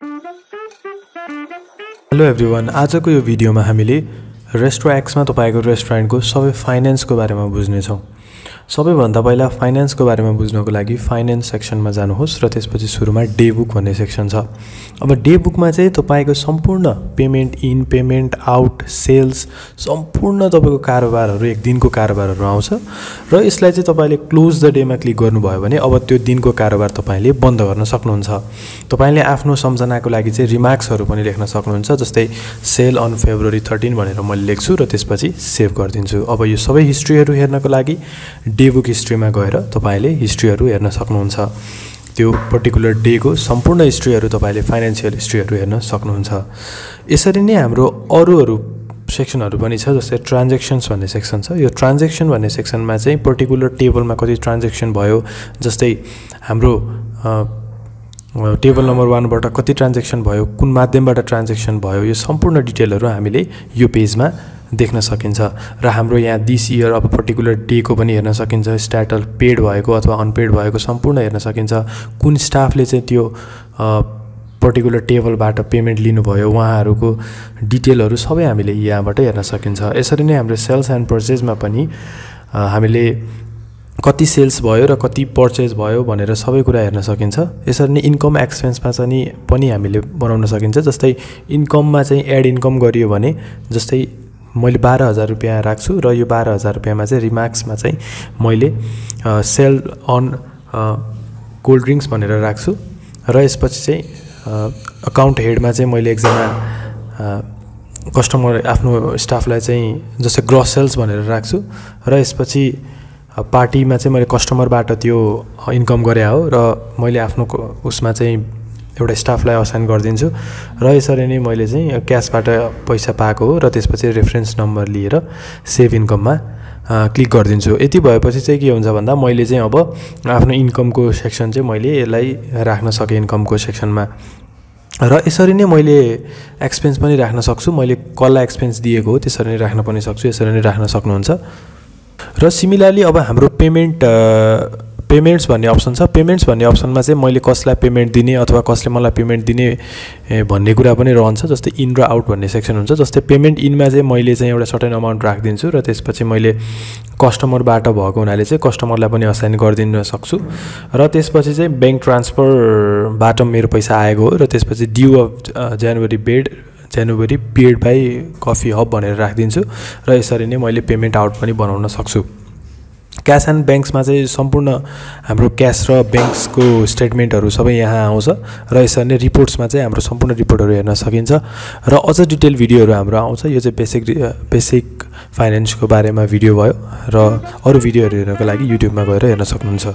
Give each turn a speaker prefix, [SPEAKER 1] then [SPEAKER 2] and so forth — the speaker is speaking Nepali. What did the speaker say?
[SPEAKER 1] हेलो एभ्रिवान, आजको यो भिडियोमा हामीले रेस्ट्रो एक्समा तपाईको रेस्टुरेन्टको सबै फाइनान्सको बारेमा बुझ्ने छौं। सबैभन्दा पहिला फाइनान्सको बारेमा बुझ्नको लागि फाइनान्स सेक्सनमा जानुहोस् र त्यसपछि सुरुमा डे बुक भन्ने सेक्सन छ। अब डे बुकमा चाहिँ तपाईको सम्पूर्ण payment in, payment out, sales सम्पूर्ण तपाईको कारोबारहरु एक दिनको कारोबारहरु आउँछ र यसलाई चाहिँ तपाईले क्लोज द डेमा क्लिक गर्नुभयो भने अब त्यो दिनको कारोबार तपाईले बन्द गर्न सक्नुहुन्छ। तपाईले आफ्नो सम्झनाको लागि चाहिँ रिमार्क्सहरु पनि लेख्न सक्नुहुन्छ, जस्तै सेल अन फेब्रुअरी 13 भनेर मैले लेख्छु र त्यसपछि सेभ गर्दिन्छु। अब यो सबै हिस्ट्रीहरु हेर्नको लागि डे बुक हिस्ट्रीमा गएर तपाईले हिस्ट्रीहरु हेर्न सक्नुहुन्छ। त्यो पर्टिकुलर डे को सम्पूर्ण हिस्ट्रीहरु तपाईले फाइनान्शियल हिस्ट्रीहरु हेर्न सक्नुहुन्छ। यसरी नै हाम्रो अरुहरु सेक्सनहरु पनि छ, जस्तै ट्रान्ज्याक्सन्स भन्ने सेक्सन छ। यो ट्रान्ज्याक्सन भन्ने सेक्सनमा चाहिँ पर्टिकुलर टेबलमा कति ट्रान्ज्याक्सन भयो, जस्तै हाम्रो टेबल नम्बर 1 बाट कति ट्रान्ज्याक्सन भयो, कुन माध्यमबाट ट्रान्ज्याक्सन भयो, यो सम्पूर्ण डिटेलहरु हामीले यो पेजमा देख्न सकिन्छ। र हाम्रो यहाँ दिस इयर अब पर्टिकुलर डे को पनि हेर्न सकिन्छ, स्ट्याटस पेड भएको अथवा अनपेड भएको सम्पूर्ण हेर्न सकिन्छ। कुन स्टाफले चाहिँ त्यो पर्टिकुलर टेबलबाट पेमेन्ट लिनुभयो उहाँहरुको डिटेलहरु सबै हामीले यहाँबाट हेर्न सकिन्छ। यसरी नै हाम्रो सेल्स एन्ड पर्चेजमा पनि हामीले कति सेल्स भयो र कति पर्चेज भयो भनेर सबै कुरा हेर्न सकिन्छ। यसरी नै इन्कम एक्सपेन्समा चाहिँ पनि हामीले बनाउन सकिन्छ। जस्तै इन्कममा चाहिँ एड इन्कम गरियो भने जस्तै मैले 12,000 रुपैयाँ राख्छु र यो 12,000 रुपैयाँमा चाहिँ रिमार्क्समा चाहिँ मैले सेल अन कोल्ड ड्रिंक्स भनेर राख्छु र यसपछि चाहिँ अकाउन्ट हेडमा चाहिँ मैले एकजना कस्टमर आफ्नो स्टाफलाई चाहिँ जस्तै ग्रस सेल्स भनेर राख्छु र यसपछि पार्टीमा चाहिँ मैले कस्टमरबाट त्यो इन्कम गरे हो र मैले आफ्नो उसमा चाहिँ एउटा स्टाफलाई असाइन गर्दिन्छु र यसरी नै मैले चाहिँ क्याशबाट पैसा पाएको हो र त्यसपछि रेफरेन्स नम्बर लिएर सेभ इन्कममा क्लिक गर्दिन्छु। यति भएपछि चाहिँ के हुन्छ भन्दा मैले चाहिँ अब आफ्नो इन्कमको सेक्सन चाहिँ मैले यसलाई राख्न सके इन्कमको सेक्सनमा। र यसरी नै मैले एक्सपेन्स पनि राख्न सक्छु। मैले कसलाई एक्सपेन्स दिएको हो त्यसरी नै राख्न पनि सक्छु, यसरी नै राख्न सक्नुहुन्छ। र सिमिलरली अब हाम्रो पेमेन्ट्स भन्ने अप्सन छ। पेमेन्ट्स भन्ने अप्सनमा चाहिँ मैले कसलाई पेमेन्ट दिने अथवा कसले मलाई पेमेन्ट दिने भन्ने कुरा पनि रहन्छ। जस्तै इन र आउट भन्ने सेक्सन हुन्छ। जस्तै पेमेन्ट इनमा चाहिँ मैले चाहिँ एउटा सर्टेन अमाउन्ट राख्दिन्छु र त्यसपछि मैले कस्टमरबाट भएको हुनाले चाहिँ कस्टमरलाई पनि असाइन गरिदिन सक्छु र त्यसपछि चाहिँ बैंक ट्रान्सफरबाट मेरो पैसा आएको हो र त्यसपछि due of January paid by coffee hub भनेर राख्दिन्छु र यसरी नै मैले पेमेन्ट आउट पनि बनाउन सक्छु। क्याश एन्ड ब्याङ्क्समा चाहिँ सम्पूर्ण हाम्रो क्याश र ब्याङ्क्सको स्टेटमेन्टहरु सबै यहाँ आउँछ र यसरी नै रिपोर्ट्समा चाहिँ हाम्रो सम्पूर्ण रिपोर्टहरु हेर्न सकिन्छ र अझ डिटेल भिडियोहरु हाम्रो आउँछ। यो चाहिँ बेसिक फाइनान्सको बारेमा भिडियो भयो र अरु भिडियोहरु हेर्नको लागि युट्युबमा गएर हेर्न सक्नुहुन्छ।